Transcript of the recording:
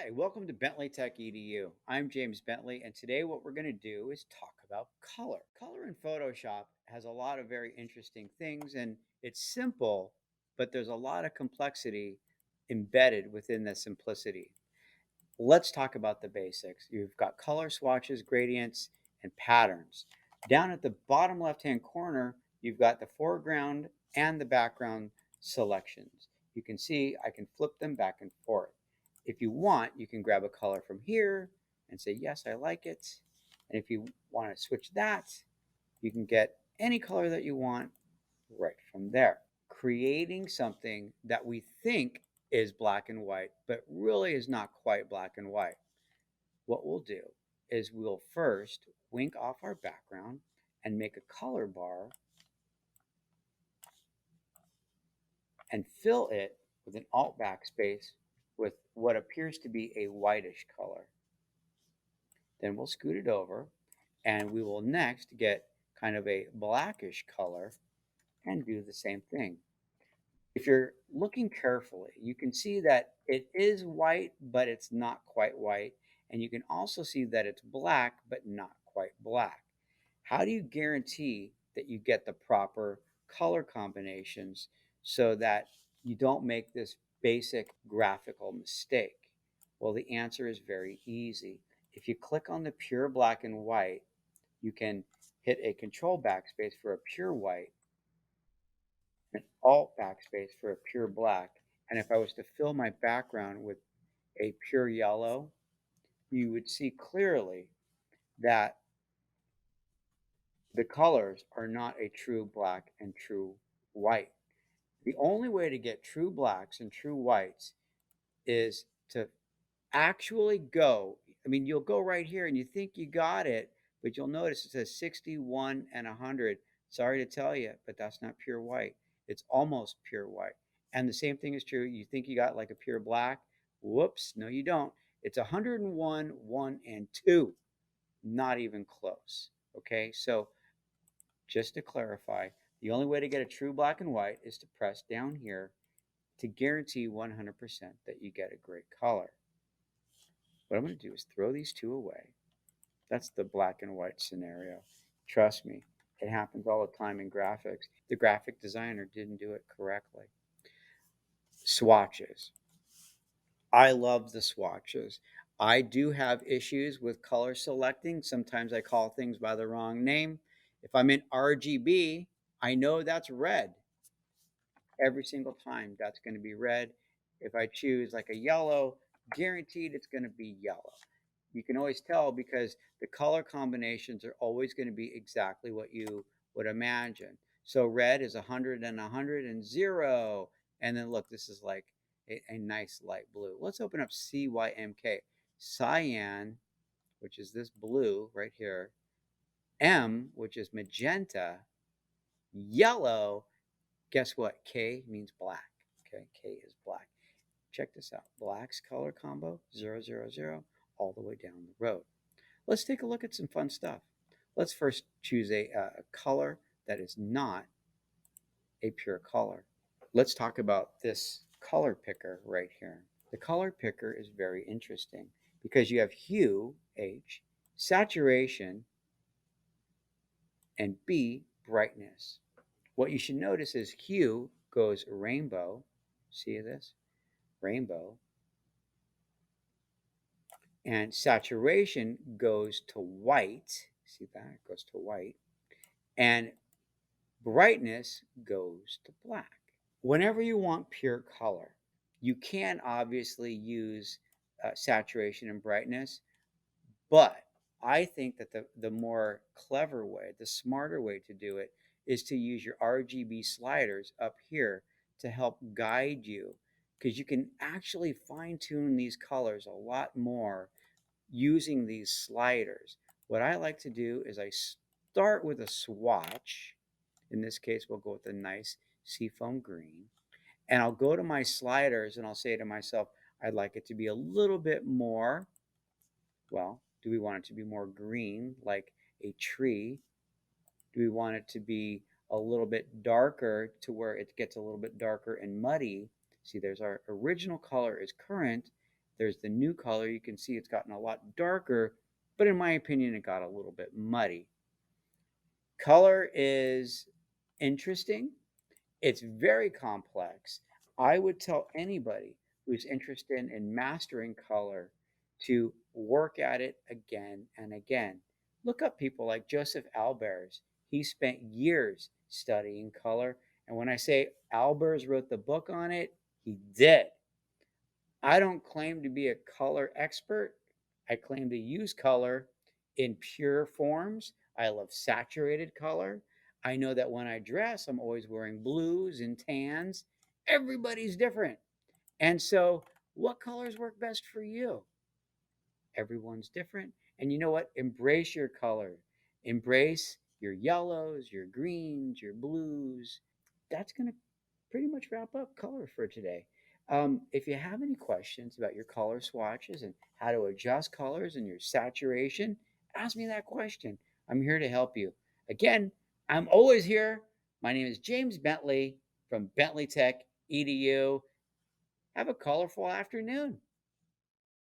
Hi, welcome to Bentley Tech EDU. I'm James Bentley, and today what we're going to do is talk about color. Color in Photoshop has a lot of very interesting things, and it's simple, but there's a lot of complexity embedded within the simplicity. Let's talk about the basics. You've got color swatches, gradients, and patterns. Down at the bottom left-hand corner, you've got the foreground and the background selections. You can see I can flip them back and forth. If you want, you can grab a color from here and say, yes, I like it. And if you want to switch that, you can get any color that you want right from there. Creating something that we think is black and white, but really is not quite black and white. What we'll do is we'll first wink off our background and make a color bar and fill it with an alt backspace with what appears to be a whitish color. Then we'll scoot it over and we will next get kind of a blackish color and do the same thing. If you're looking carefully, you can see that it is white, but it's not quite white. And you can also see that it's black, but not quite black. How do you guarantee that you get the proper color combinations so that you don't make this basic graphical mistake? Well, the answer is very easy. If you click on the pure black and white, you can hit a control backspace for a pure white, an alt backspace for a pure black. And if I was to fill my background with a pure yellow, you would see clearly that the colors are not a true black and true white. The only way to get true blacks and true whites is to actually go. I mean, you'll go right here and you think you got it, but you'll notice it says 61 and 100. Sorry to tell you, but that's not pure white. It's almost pure white. And the same thing is true. You think you got like a pure black. Whoops, no, you don't. It's 101, 1, and 2. Not even close. Okay, so just to clarify, the only way to get a true black and white is to press down here to guarantee 100% that you get a great color. What I'm going to do is throw these two away. That's the black and white scenario. Trust me, it happens all the time in graphics. The graphic designer didn't do it correctly. Swatches. I love the swatches. I do have issues with color selecting. Sometimes I call things by the wrong name. If I'm in RGB, I know that's red. Every single time that's going to be red. If I choose like a yellow, guaranteed it's going to be yellow. You can always tell because the color combinations are always going to be exactly what you would imagine. So red is 100 and 100 and 0. And then look, this is like a nice light blue. Let's open up CYMK. Cyan, which is this blue right here. M, which is magenta. Yellow, guess what? K means black. Okay, K is black. Check this out. Black's color combo, 000, all the way down the road. Let's take a look at some fun stuff. Let's first choose a color that is not a pure color. Let's talk about this color picker right here. The color picker is very interesting because you have hue, H, saturation, and B, brightness. What you should notice is hue goes rainbow. See this? Rainbow. And saturation goes to white. See that? It goes to white. And brightness goes to black. Whenever you want pure color, you can obviously use saturation and brightness, but I think that the more clever way, the smarter way to do it is to use your RGB sliders up here to help guide you because you can actually fine tune these colors a lot more using these sliders. What I like to do is I start with a swatch. In this case, we'll go with a nice seafoam green. And I'll go to my sliders and I'll say to myself, I'd like it to be a little bit more, well, do we want it to be more green like a tree? Do we want it to be a little bit darker to where it gets a little bit darker and muddy? See, there's our original color is current. There's the new color. You can see it's gotten a lot darker, but in my opinion, it got a little bit muddy. Color is interesting. It's very complex. I would tell anybody who's interested in mastering color to work at it again and again. Look up people like Joseph Albers. He spent years studying color. And when I say Albers wrote the book on it, he did. I don't claim to be a color expert. I claim to use color in pure forms. I love saturated color. I know that when I dress, I'm always wearing blues and tans. Everybody's different. And so, what colors work best for you? Everyone's different. And you know what? Embrace your color. Embrace your yellows, your greens, your blues. That's going to pretty much wrap up color for today. If you have any questions about your color swatches and how to adjust colors and your saturation, ask me that question. I'm here to help you. Again, I'm always here. My name is James Bentley from Bentley Tech EDU. Have a colorful afternoon.